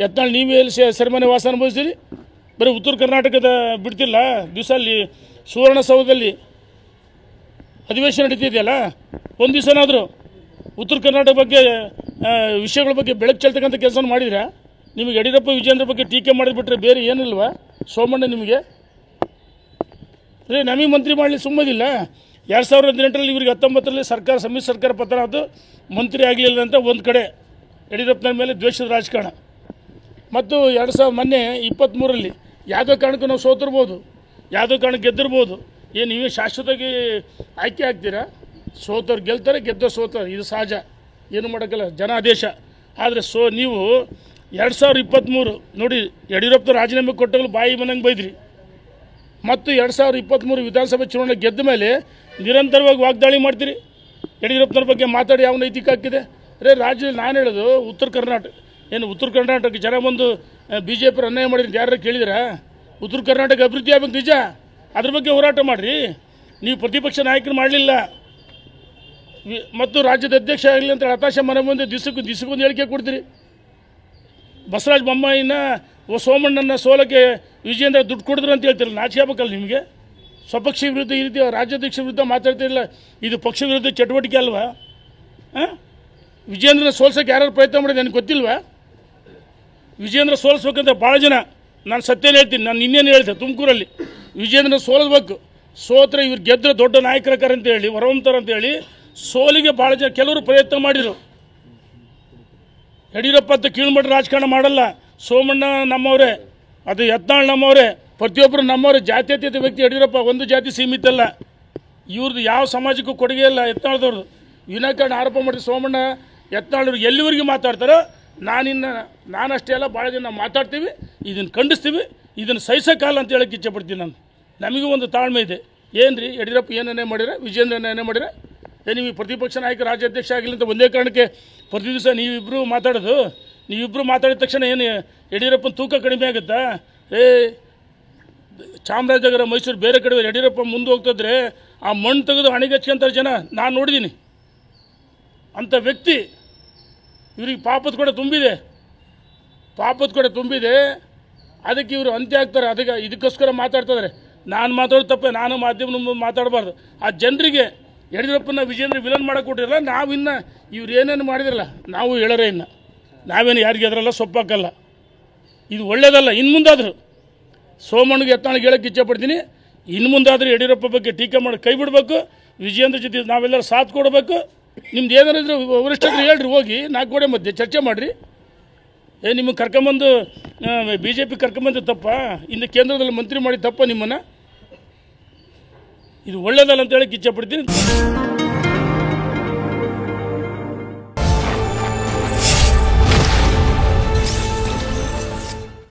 ಯತ್ನಾಳ್ ನೀವೇ ಎಲ್ಲಿ ಸೆರೆಮನೆ ವಾಸ ಅನುಭವಿಸ್ತೀರಿ? ಬರೀ ಉತ್ತರ ಕರ್ನಾಟಕದ ಬಿಡ್ತಿಲ್ಲ. ದಿವಸ ಅಲ್ಲಿ ಸುವರ್ಣಸೌಧದಲ್ಲಿ ಅಧಿವೇಶನ ನಡೀತಿದೆಯಲ್ಲ, ಒಂದು ದಿವಸನಾದರೂ ಉತ್ತರ ಕರ್ನಾಟಕ ಬಗ್ಗೆ ವಿಷಯಗಳ ಬಗ್ಗೆ ಬೆಳಕು ಚೆಲ್ತಕ್ಕಂಥ ಕೆಲಸ ಮಾಡಿದ್ರೆ ನಿಮಗೆ ಯಡಿಯೂರಪ್ಪ ವಿಜೇಂದ್ರ ಬಗ್ಗೆ ಟೀಕೆ ಮಾಡಿಬಿಟ್ರೆ ಬೇರೆ ಏನಿಲ್ವಾ ಸೋಮಣ್ಣ ನಿಮಗೆ? ನಮಗೆ ಮಂತ್ರಿ ಮಾಡಲಿ ಸುಮ್ಮದಿಲ್ಲ. 2018ರಲ್ಲಿ ಇವರಿಗೆ 19ರಲ್ಲಿ ಸರ್ಕಾರ ಸಮ್ಮಿಶ್ರ ಸರ್ಕಾರ ಪತನ ಆಯಿತು, ಮಂತ್ರಿ ಆಗಲಿಲ್ಲ ಅಂತ ಒಂದು ಕಡೆ ಯಡಿಯೂರಪ್ಪನ ಮೇಲೆ ದ್ವೇಷದ ರಾಜಕಾರಣ. ಮತ್ತು ಮೊನ್ನೆ 23ರಲ್ಲಿ ಯಾವುದೋ ಕಾರಣಕ್ಕೂ ನಾವು ಸೋತಿರ್ಬೋದು, ಯಾವುದೋ ಕಾರಣಕ್ಕೆ ಗೆದ್ದಿರ್ಬೋದು. ಏನು ನೀವೇ ಶಾಶ್ವತವಾಗಿ ಆಯ್ಕೆ ಆಗ್ತೀರಾ? ಸೋತವ್ರು ಗೆಲ್ತಾರೆ, ಗೆದ್ದೋ ಸೋತಾರೆ, ಇದು ಸಹಜ, ಏನು ಮಾಡೋಕ್ಕಲ್ಲ, ಜನಾದೇಶ. ಆದರೆ ನೀವು 2023 ನೋಡಿ, ಯಡಿಯೂರಪ್ಪ ರಾಜೀನಾಮೆ ಕೊಟ್ಟಾಗಲೂ ಬಾಯಿ ಮನಂಗೆ ಬೈದ್ರಿ. ಮತ್ತು 2023 ವಿಧಾನಸಭೆ ಚುನಾವಣೆ ಗೆದ್ದ ಮೇಲೆ ನಿರಂತರವಾಗಿ ವಾಗ್ದಾಳಿ ಮಾಡ್ತೀರಿ. ಯಡಿಯೂರಪ್ಪನವ್ರ ಬಗ್ಗೆ ಮಾತಾಡಿ ಯಾವ ನೈತಿಕ ಹಾಕಿದೆ? ರಾಜ್ಯದಲ್ಲಿ ನಾನು ಹೇಳೋದು ಉತ್ತರ ಕರ್ನಾಟಕ ಜನ ಬಂದು BJP ಅನ್ಯಾಯ ಮಾಡಿದ್ರೆ ಯಾರು ಕೇಳಿದಿರಾ? ಉತ್ತರ ಕರ್ನಾಟಕ ಅಭಿವೃದ್ಧಿ ಆಗಬೇಕು ನಿಜ, ಅದ್ರ ಬಗ್ಗೆ ಹೋರಾಟ ಮಾಡಿರಿ. ನೀವು ಪ್ರತಿಪಕ್ಷ ನಾಯಕರು ಮಾಡಲಿಲ್ಲ, ಮತ್ತು ರಾಜ್ಯದ ಅಧ್ಯಕ್ಷ ಆಗಲಿ ಅಂತ ಹತಾಶೆ ಮನೆ ಮುಂದೆ ದಿವಸಕ್ಕೊಂದು ಹೇಳಿಕೆ ಕೊಡ್ತೀರಿ. ಬಸವರಾಜ ಬೊಮ್ಮಾಯಿನ ಸೋಮಣ್ಣನ ಸೋಲಕ್ಕೆ ವಿಜೇಂದ್ರ ದುಡ್ಡು ಕೊಡಿದ್ರು ಅಂತ ಹೇಳ್ತಿರಲ್ಲ, ನಾಚಿಕೆ ಆಗಬೇಕಲ್ಲ ನಿಮಗೆ? ಸ್ವಪಕ್ಷ ವಿರುದ್ಧ ಈ ರೀತಿ ರಾಜ್ಯಾಧ್ಯಕ್ಷ ವಿರುದ್ಧ ಮಾತಾಡ್ತಿರಲ್ಲ, ಇದು ಪಕ್ಷ ವಿರುದ್ಧ ಚಟುವಟಿಕೆ ಅಲ್ವಾ? ವಿಜೇಂದ್ರನ ಸೋಲ್ಸೋಕ್ಕೆ ಯಾರು ಪ್ರಯತ್ನ ಮಾಡಿದೆ ನನಗೆ ಗೊತ್ತಿಲ್ವಾ? ವಿಜೇಂದ್ರ ಸೋಲಿಸ್ಬೇಕಂತ ಭಾಳ ಜನ, ನಾನು ಸತ್ಯನೇ ಹೇಳ್ತೀನಿ, ನಾನು ಇನ್ನೇನು ಹೇಳಿದೆ ತುಮಕೂರಲ್ಲಿ, ವಿಜೇಂದ್ರನ ಸೋಲಿಸ್ಬೇಕು, ಸೋತ್ರೆ ಇವ್ರು ಗೆದ್ದರೆ ದೊಡ್ಡ ನಾಯಕರಕಾರ ಅಂತೇಳಿ ಹೊರಹೊಮ್ತಾರೆ ಅಂತೇಳಿ ಸೋಲಿಗೆ ಭಾಳ ಜನ ಕೆಲವರು ಪ್ರಯತ್ನ ಮಾಡಿದರು. ಯಡಿಯೂರಪ್ಪ ಅಂತ ಕೀಳ್ಮಟ್ಟ ರಾಜಕಾರಣ ಮಾಡಲ್ಲ. ಸೋಮಣ್ಣ ನಮ್ಮವರೇ, ಅದು ಯತ್ನಾಳ್ ನಮ್ಮವರೇ, ಪ್ರತಿಯೊಬ್ಬರು ನಮ್ಮವರೇ. ಜಾತ್ಯತೀತ ವ್ಯಕ್ತಿ ಯಡಿಯೂರಪ್ಪ, ಒಂದು ಜಾತಿ ಸೀಮಿತ ಅಲ್ಲ. ಇವ್ರದ್ದು ಯಾವ ಸಮಾಜಕ್ಕೂ ಕೊಡುಗೆ ಇಲ್ಲ ಯತ್ನಾಳ್ದವ್ರದ್ದು. ವಿನಾಕಾರಣ ಆರೋಪ ಮಾಡಿ ಸೋಮಣ್ಣ ಯತ್ನಾಳವ್ರು ಎಲ್ಲಿವರೆಗೆ ಮಾತಾಡ್ತಾರೋ ನಾನಷ್ಟೇ ಅಲ್ಲ, ಭಾಳ ಜನ ಮಾತಾಡ್ತೀವಿ, ಇದನ್ನು ಖಂಡಿಸ್ತೀವಿ, ಇದನ್ನು ಸಹಿಸೋಕ್ಕಲ್ಲ ಅಂತ ಹೇಳಕ್ಕೆ ಇಚ್ಛೆಪಡ್ತೀನಿ. ನಮಗೂ ಒಂದು ತಾಳ್ಮೆ ಇದೆ. ಏನು ರೀ ಯಡಿಯೂರಪ್ಪ ಏನೇ ಮಾಡಿದ್ರೆ, ವಿಜೇಂದ್ರ ಏನೇ ಮಾಡಿದ್ರೆ, ನೀವು ಪ್ರತಿಪಕ್ಷ ನಾಯಕ ರಾಜ್ಯಾಧ್ಯಕ್ಷ ಆಗಿಲ್ಲ ಅಂತ ಒಂದೇ ಕಾರಣಕ್ಕೆ ಪ್ರತಿ ದಿವಸ ನೀವಿಬ್ಬರು ಮಾತಾಡೋದು? ನೀವಿಬ್ಬರು ಮಾತಾಡಿದ ತಕ್ಷಣ ಏನು ಯಡಿಯೂರಪ್ಪನ ತೂಕ ಕಡಿಮೆ ಆಗುತ್ತಾ? ಚಾಮರಾಜನಗರ, ಮೈಸೂರು, ಬೇರೆ ಕಡೆ ಯಡಿಯೂರಪ್ಪ ಮುಂದೆ ಹೋಗ್ತಿದ್ರೆ ಆ ಮಣ್ಣು ತೆಗೆದು ಹಣಿಗಚ್ಕೊಂತಾರೆ ಜನ, ನಾನು ನೋಡಿದ್ದೀನಿ. ಅಂಥ ವ್ಯಕ್ತಿ ಇವ್ರಿಗೆ ಪಾಪದ ಕೂಡ ತುಂಬಿದೆ. ಅದಕ್ಕೆ ಇವರು ಅಂತ್ಯ ಆಗ್ತಾರೆ. ಇದಕ್ಕೋಸ್ಕರ ಮಾತಾಡ್ತಿದ್ದಾರೆ. ನಾನು ಮಾತಾಡೋದು ತಪ್ಪೆ, ನಾನು ಮಾಧ್ಯಮ ಮಾತಾಡಬಾರ್ದು. ಆ ಜನರಿಗೆ ಯಡಿಯೂರಪ್ಪನ ವಿಜೇಂದ್ರ ವಿಲನ್ ಮಾಡೋಕೆ ಕೊಟ್ಟಿರಲ್ಲ, ನಾವಿನ್ನು ಇವ್ರು ಏನೇನು ಮಾಡಿದ್ರಲ್ಲ ನಾವು ಹೇಳೋರೇ, ನಾವೇನು ಯಾರಿಗೆ ಅದರಲ್ಲ ಸೊಪ್ಪಾಕಲ್ಲ. ಇದು ಒಳ್ಳೇದಲ್ಲ. ಇನ್ನು ಮುಂದಾದರೂ ಸೋಮಣ್ಣಗೆ ಯತ್ನಾಳಿಗೆ ಹೇಳೋಕ್ಕೆ ಇಚ್ಛೆಪಡ್ತೀನಿ, ಇನ್ನು ಮುಂದಾದರೂ ಯಡಿಯೂರಪ್ಪ ಬಗ್ಗೆ ಟೀಕೆ ಮಾಡಿ ಕೈ ಬಿಡಬೇಕು. ವಿಜೇಂದ್ರ ಜೊತೆ ನಾವೆಲ್ಲರೂ ಸಾಥ್ ಕೊಡಬೇಕು. ನಿಮ್ದು ಏನಾರು ಇದ್ರೆ ವರಿಷ್ಠರು ಹೇಳ್ರಿ, ಹೋಗಿ 4 ಗೋಡೆ ಮಧ್ಯೆ ಚರ್ಚೆ ಮಾಡಿರಿ. ನಿಮಗೆ ಕರ್ಕೊಂಬಂದು BJP ಕರ್ಕೊಂಬಂದು ತಪ್ಪ, ಇನ್ನು ಕೇಂದ್ರದಲ್ಲಿ ಮಂತ್ರಿ ಮಾಡಿ ತಪ್ಪ ನಿಮ್ಮನ್ನು? ಇದು ಒಳ್ಳೇದಲ್ಲ ಅಂತ ಹೇಳಕ್ಕೆ ಇಚ್ಛೆಪಡ್ತೀನಿ.